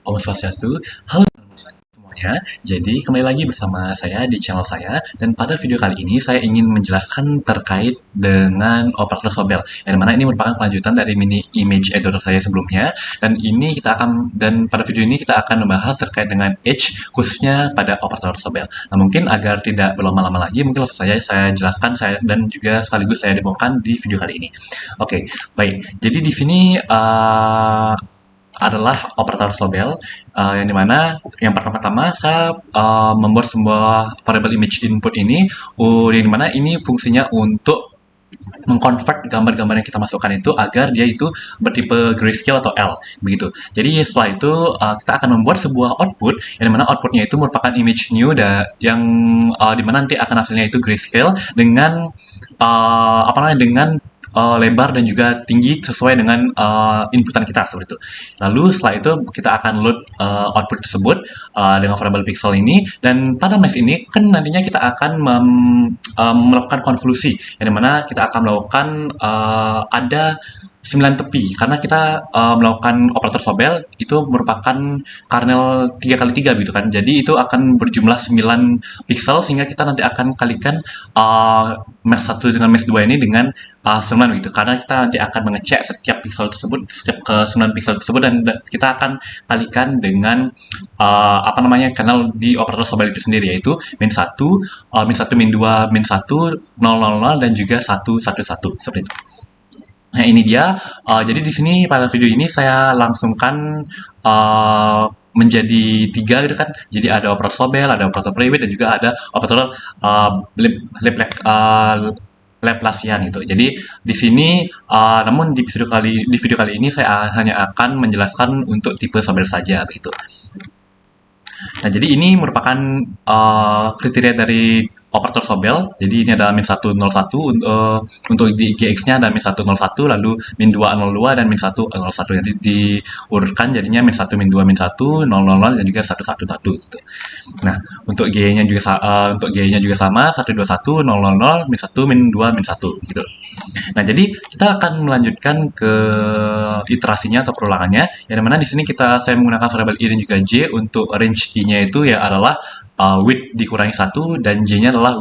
Om Swastiastu. Halo semuanya. Jadi kembali lagi bersama saya di channel saya, dan pada video kali ini saya ingin menjelaskan terkait dengan operator Sobel, yang mana ini merupakan kelanjutan dari mini image editor saya sebelumnya, dan pada video ini kita akan membahas terkait dengan Edge, khususnya pada operator Sobel. Nah, mungkin agar tidak berlama-lama lagi, mungkin langsung saja saya jelaskan dan juga sekaligus saya demokan di video kali ini. Oke, baik. Jadi di sini adalah operator Sobel, yang dimana yang pertama-tama saya membuat sebuah variable image input ini, yang dimana ini fungsinya untuk mengkonvert gambar-gambar yang kita masukkan itu agar dia itu bertipe grayscale atau L begitu. Jadi setelah itu kita akan membuat sebuah output yang dimana outputnya itu merupakan image new yang dimana nanti akan hasilnya itu grayscale dengan dengan lebar dan juga tinggi sesuai dengan inputan kita seperti itu. Lalu setelah itu kita akan load output tersebut dengan variable pixel ini, dan pada mesh ini kan nantinya kita akan melakukan konvolusi, yang dimana kita akan melakukan ada 9 tepi, karena kita melakukan operator Sobel itu merupakan kernel 3x3 gitu kan, jadi itu akan berjumlah 9 pixel, sehingga kita nanti akan kalikan mesh 1 dengan mesh 2 ini dengan 9 gitu, karena kita nanti akan mengecek setiap pixel tersebut, setiap ke 9 pixel tersebut, dan kita akan kalikan dengan kernel di operator Sobel itu sendiri, yaitu min 1, min 1, min 2, min 1, 0, 0, 0, dan juga 1, 1, 1, seperti itu. Nah, ini dia. Jadi di sini pada video ini saya langsungkan menjadi 3 gitu kan. Jadi ada operator Sobel, ada operator private, dan juga ada operator Laplacian gitu. Jadi di sini, namun di video kali ini saya hanya akan menjelaskan untuk tipe Sobel saja begitu. Nah, jadi ini merupakan kriteria dari operator Sobel. Jadi ini ada min 1, 0, 1, untuk di GX-nya ada min 1, 0, 1, lalu min 2, 0, 2, dan min 1, 0, 1. Jadi diurutkan jadinya min 1, min 2, min 1, 0, 0, 0, dan juga 1, 1, 1 gitu. Nah, untuk G-nya juga sama, 1, 2, 1, 0, 0, 0, min 1, min 2, min 1 gitu. Nah, jadi kita akan melanjutkan ke iterasinya atau perulangannya, yang dimana di sini saya menggunakan variabel i dan juga j. Untuk range i-nya itu ya adalah width dikurangi 1, dan j-nya adalah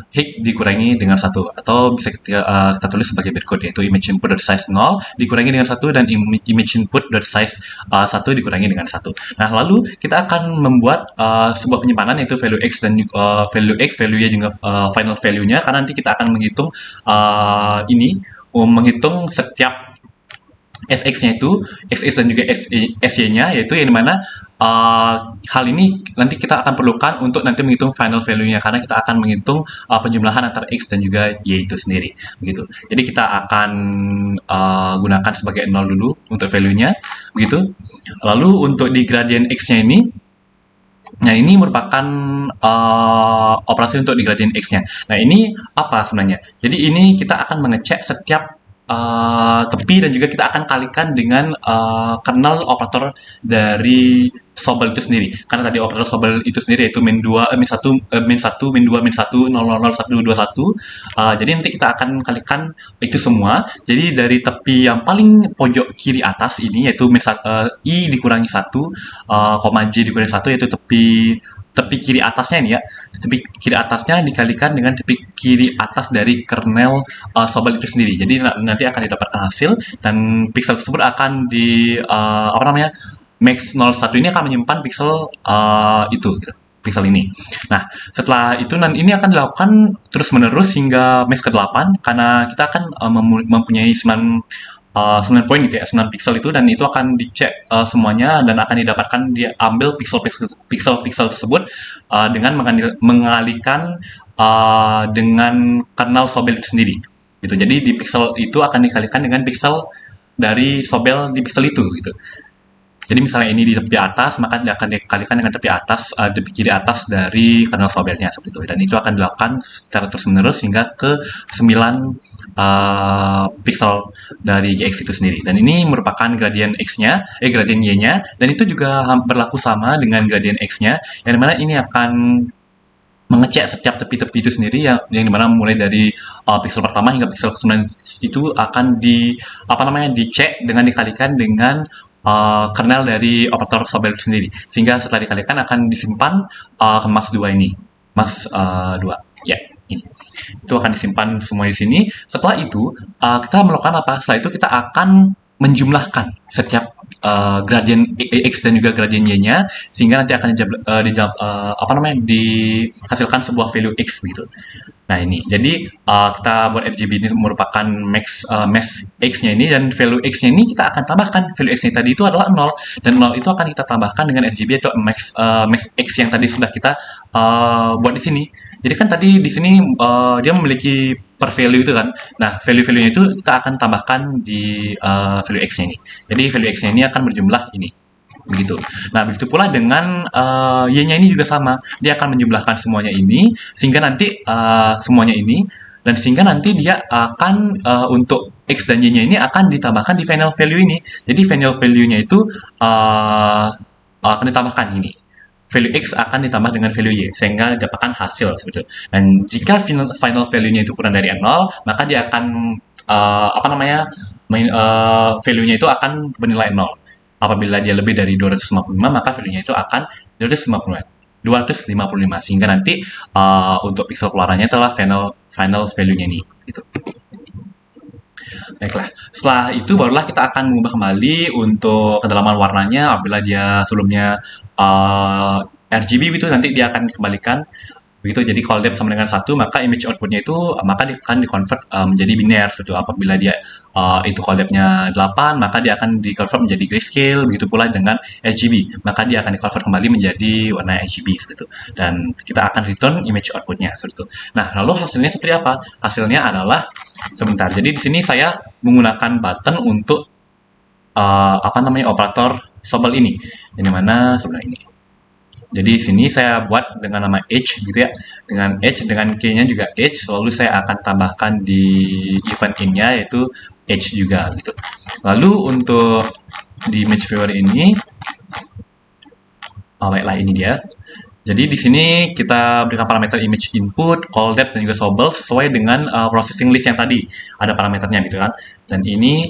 height dikurangi dengan 1, atau bisa kita tulis sebagai berikut, yaitu image input dari size 0 dikurangi dengan 1, dan image input dari size 1 dikurangi dengan 1. Nah, lalu kita akan membuat sebuah penyimpanan, yaitu value x, dan value-nya juga final value-nya, karena nanti kita akan menghitung menghitung setiap SX-nya itu, SX dan juga SY-nya, yaitu yang dimana hal ini nanti kita akan perlukan untuk nanti menghitung final value-nya, karena kita akan menghitung penjumlahan antara X dan juga Y itu sendiri begitu. Jadi kita akan gunakan sebagai 0 dulu untuk value-nya begitu. Lalu untuk di gradient X-nya ini, nah ini merupakan operasi untuk di gradient X-nya. Nah, ini apa sebenarnya? Jadi ini kita akan mengecek setiap tepi, dan juga kita akan kalikan dengan kernel operator dari Sobel itu sendiri. Karena tadi operator Sobel itu sendiri yaitu min 1, min 2, min 1, 0, 0, 1, 2, 1. Jadi nanti kita akan kalikan itu semua. Jadi dari tepi yang paling pojok kiri atas ini, yaitu i dikurangi 1, j dikurangi 1, yaitu tepi kiri atasnya ini ya, tepi kiri atasnya dikalikan dengan tepi kiri atas dari kernel Sobel itu sendiri. Jadi nanti akan didapatkan hasil, dan pixel tersebut akan max 01 ini akan menyimpan pixel gitu, pixel ini. Nah, setelah itu ini akan dilakukan terus menerus hingga max ke-8, karena kita akan mempunyai 9 poin gitu ya, 9 pixel itu, dan itu akan dicek semuanya, dan akan didapatkan, diambil pixel tersebut dengan mengalihkan dengan kernel Sobel itu sendiri gitu. Jadi di pixel itu akan dikalikan dengan pixel dari Sobel di pixel itu gitu. Jadi misalnya ini di tepi atas, maka dia akan dikalikan dengan tepi kiri atas dari kernel Sobelnya seperti itu. Dan itu akan dilakukan secara terus-menerus hingga ke 9 pixel dari GX itu sendiri. Dan ini merupakan gradient gradient Y-nya, dan itu juga berlaku sama dengan gradient X-nya, yang dimana ini akan mengecek setiap tepi-tepi itu sendiri, yang dimana mulai dari pixel pertama hingga pixel ke-9 itu akan dicek dengan dikalikan dengan kernel dari operator Sobel itu sendiri. Sehingga setelah dikalikan akan disimpan ke max 2 ini. Max 2. Ya, ini. Itu akan disimpan semua di sini. Setelah itu, kita melakukan apa? Setelah itu kita akan menjumlahkan setiap gradien X dan juga gradien Y-nya, sehingga nanti akan dihasilkan sebuah value X gitu. Nah ini, jadi kita buat RGB ini merupakan max X-nya ini, dan value X-nya ini kita akan tambahkan. Value X-nya tadi itu adalah 0, dan 0 itu akan kita tambahkan dengan RGB atau max X yang tadi sudah kita buat di sini. Jadi kan tadi di sini dia memiliki per value itu kan. Nah, value-value-nya itu kita akan tambahkan di value X-nya ini. Jadi value X-nya ini akan berjumlah ini. Begitu. Nah, begitu pula dengan Y-nya ini juga sama. Dia akan menjumlahkan semuanya ini, sehingga nanti semuanya ini, dan sehingga nanti dia akan untuk X dan Y-nya ini akan ditambahkan di final value ini. Jadi final value-nya itu akan ditambahkan ini. Value X akan ditambah dengan value Y, sehingga didapatkan hasil. Seperti itu. Dan jika final value-nya itu kurang dari 0, maka dia akan value-nya itu akan bernilai 0. Apabila dia lebih dari 255, maka value-nya itu akan 255, sehingga nanti untuk pixel keluarannya adalah final value-nya ini gitu. Baiklah, setelah itu barulah kita akan mengubah kembali untuk kedalaman warnanya. Apabila dia sebelumnya RGB itu, nanti dia akan dikembalikan begitu. Jadi kalau depth sama dengan 1, maka image outputnya itu maka akan di-convert menjadi biner. Gitu. Apabila dia itu kalau depth-nya 8, maka dia akan di-convert menjadi grayscale. Begitu pula dengan RGB, maka dia akan di-convert kembali menjadi warna RGB seperti itu. Dan kita akan return image outputnya seperti itu. Nah, lalu hasilnya seperti apa? Hasilnya adalah sebentar. Jadi di sini saya menggunakan button untuk operator Sobel ini. Yang mana sebenarnya ini. Jadi di sini saya buat dengan nama Edge gitu ya. Dengan Edge, dengan key-nya juga Edge, lalu saya akan tambahkan di event in-nya yaitu Edge juga gitu. Lalu untuk di image viewer ini, baiklah ini dia. Jadi di sini kita berikan parameter image input, call depth dan juga Sobel sesuai dengan processing list yang tadi. Ada parameternya gitu kan. Dan ini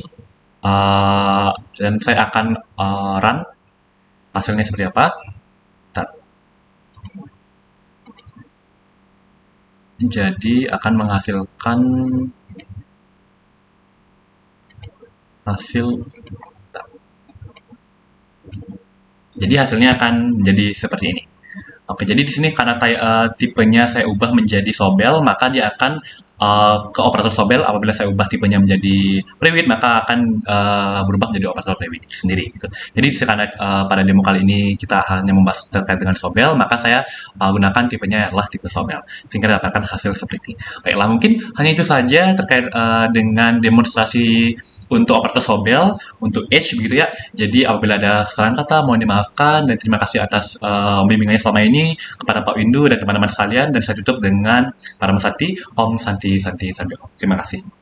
dan saya akan run hasilnya seperti apa. Jadi akan menghasilkan hasil. Jadi hasilnya akan menjadi seperti ini. Oke, jadi di sini karena tipenya saya ubah menjadi Sobel, maka dia akan ke operator Sobel. Apabila saya ubah tipenya menjadi Prewid, maka akan berubah menjadi operator Prewid sendiri. Gitu. Jadi karena pada demo kali ini kita hanya membahas terkait dengan Sobel, maka saya gunakan tipenya adalah tipe Sobel, sehingga dapatkan hasil seperti ini. Baiklah, mungkin hanya itu saja terkait dengan demonstrasi untuk operator Sobel, untuk Edge begitu ya. Jadi apabila ada kesalahan kata mohon dimaafkan, dan terima kasih atas bimbingannya selama ini kepada Pak Windu dan teman-teman sekalian, dan saya tutup dengan para mesati Om Santi Santi Santi Om. Terima kasih.